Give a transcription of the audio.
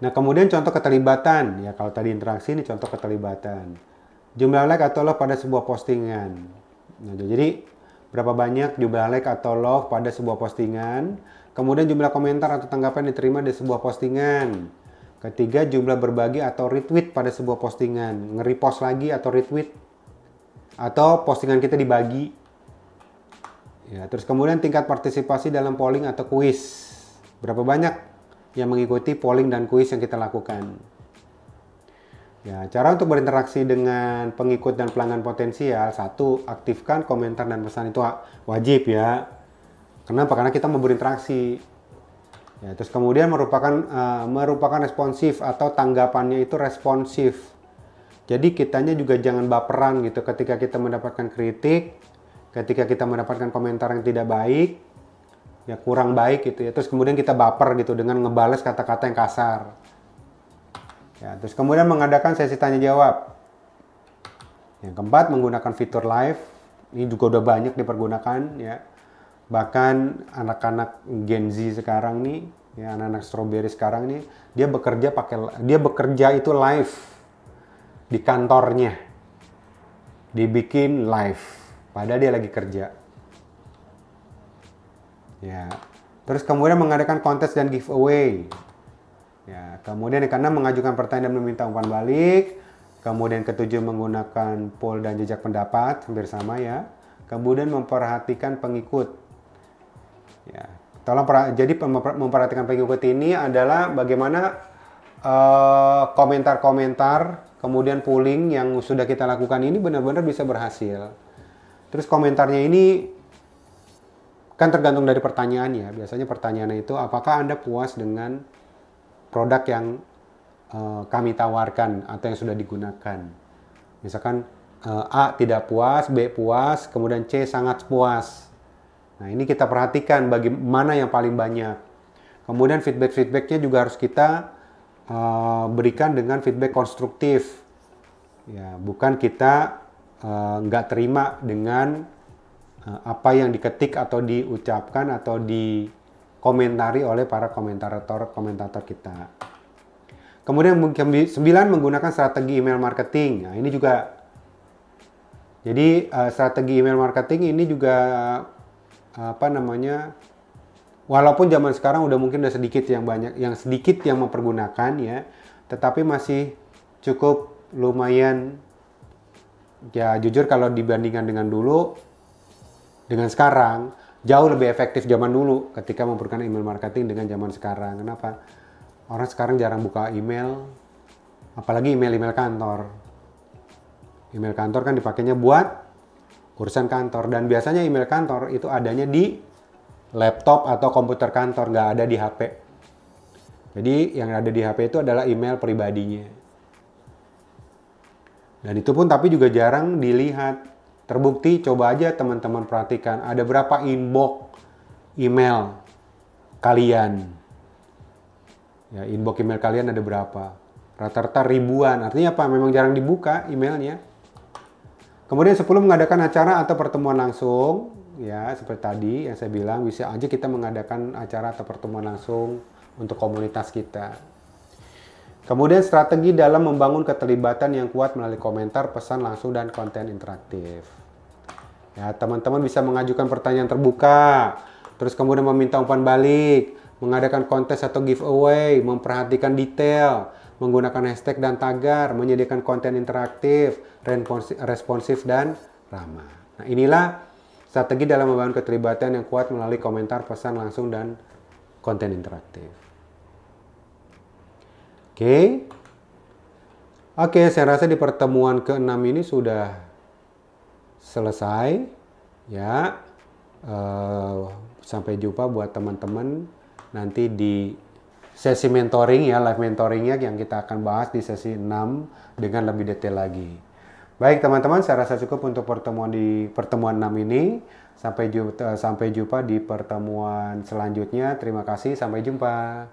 Nah, kemudian contoh keterlibatan. Ya, kalau tadi interaksi, ini contoh keterlibatan. Jumlah like atau love pada sebuah postingan. Nah, jadi, berapa banyak jumlah like atau love pada sebuah postingan. Kemudian jumlah komentar atau tanggapan diterima di sebuah postingan. Ketiga, jumlah berbagi atau retweet pada sebuah postingan. Nge-repost lagi atau retweet. Atau postingan kita dibagi. Ya, terus kemudian tingkat partisipasi dalam polling atau kuis. Berapa banyak yang mengikuti polling dan kuis yang kita lakukan. Ya, cara untuk berinteraksi dengan pengikut dan pelanggan potensial. Satu, aktifkan komentar dan pesan, itu wajib ya. Kenapa? Karena kita mau berinteraksi. Ya, terus kemudian merupakan responsif atau tanggapannya itu responsif. Jadi kitanya juga jangan baperan gitu ketika kita mendapatkan kritik, ketika kita mendapatkan komentar yang tidak baik, ya kurang baik gitu ya. Terus kemudian kita baper gitu dengan ngebales kata-kata yang kasar. Ya, terus kemudian mengadakan sesi tanya jawab. Yang keempat, menggunakan fitur live. Ini juga udah banyak dipergunakan ya. Bahkan anak-anak Gen Z sekarang nih, ya anak-anak strawberry sekarang nih, dia bekerja itu live di kantornya. Dibikin live padahal dia lagi kerja. Ya. Terus kemudian mengadakan kontes dan giveaway. Ya, kemudian yang keenam, mengajukan pertanyaan dan meminta umpan balik. Kemudian ketujuh, menggunakan poll dan jejak pendapat, hampir sama ya. Kemudian memperhatikan pengikut. Ya, jadi memperhatikan pengikut ini adalah bagaimana komentar-komentar, kemudian polling yang sudah kita lakukan ini benar-benar bisa berhasil. Terus komentarnya ini kan tergantung dari pertanyaannya. Biasanya pertanyaannya itu, apakah Anda puas dengan produk yang kami tawarkan atau yang sudah digunakan. Misalkan A tidak puas, B puas, kemudian C sangat puas. Nah, ini kita perhatikan bagaimana yang paling banyak. Kemudian feedback-feedbacknya juga harus kita berikan dengan feedback konstruktif. Ya, bukan kita nggak terima dengan apa yang diketik atau diucapkan atau dikomentari oleh para komentator kita. Kemudian 9, menggunakan strategi email marketing. Nah, ini juga. Jadi strategi email marketing ini juga walaupun zaman sekarang udah mungkin udah sedikit yang mempergunakan ya, tetapi masih cukup lumayan ya, jujur kalau dibandingkan dengan dulu, dengan sekarang jauh lebih efektif zaman dulu ketika mempergunakan email marketing dengan zaman sekarang. Kenapa? Orang sekarang jarang buka email, apalagi email kantor. Email kantor kan dipakainya buat urusan kantor, dan biasanya email kantor itu adanya di laptop atau komputer kantor, nggak ada di HP. Jadi yang ada di HP itu adalah email pribadinya. Dan itu pun tapi juga jarang dilihat. Terbukti, coba aja teman-teman perhatikan, ada berapa inbox email kalian. Ya, inbox email kalian ada berapa? Rata-rata ribuan, artinya apa? Memang jarang dibuka emailnya. Kemudian 10, mengadakan acara atau pertemuan langsung. Ya, seperti tadi yang saya bilang, bisa aja kita mengadakan acara atau pertemuan langsung untuk komunitas kita. Kemudian strategi dalam membangun keterlibatan yang kuat melalui komentar, pesan langsung, dan konten interaktif. Ya, teman-teman bisa mengajukan pertanyaan terbuka, terus kemudian meminta umpan balik, mengadakan kontes atau giveaway, memperhatikan detail, menggunakan hashtag dan tagar, menyediakan konten interaktif, responsif, dan ramah. Nah, inilah strategi dalam membangun keterlibatan yang kuat melalui komentar, pesan langsung, dan konten interaktif. Oke, saya rasa di pertemuan ke-6 ini sudah selesai. Ya, sampai jumpa buat teman-teman nanti di sesi mentoring ya, live mentoringnya yang kita akan bahas di sesi 6 dengan lebih detail lagi. Baik teman-teman, saya rasa cukup untuk pertemuan 6 ini. Sampai jumpa di pertemuan selanjutnya. Terima kasih, sampai jumpa.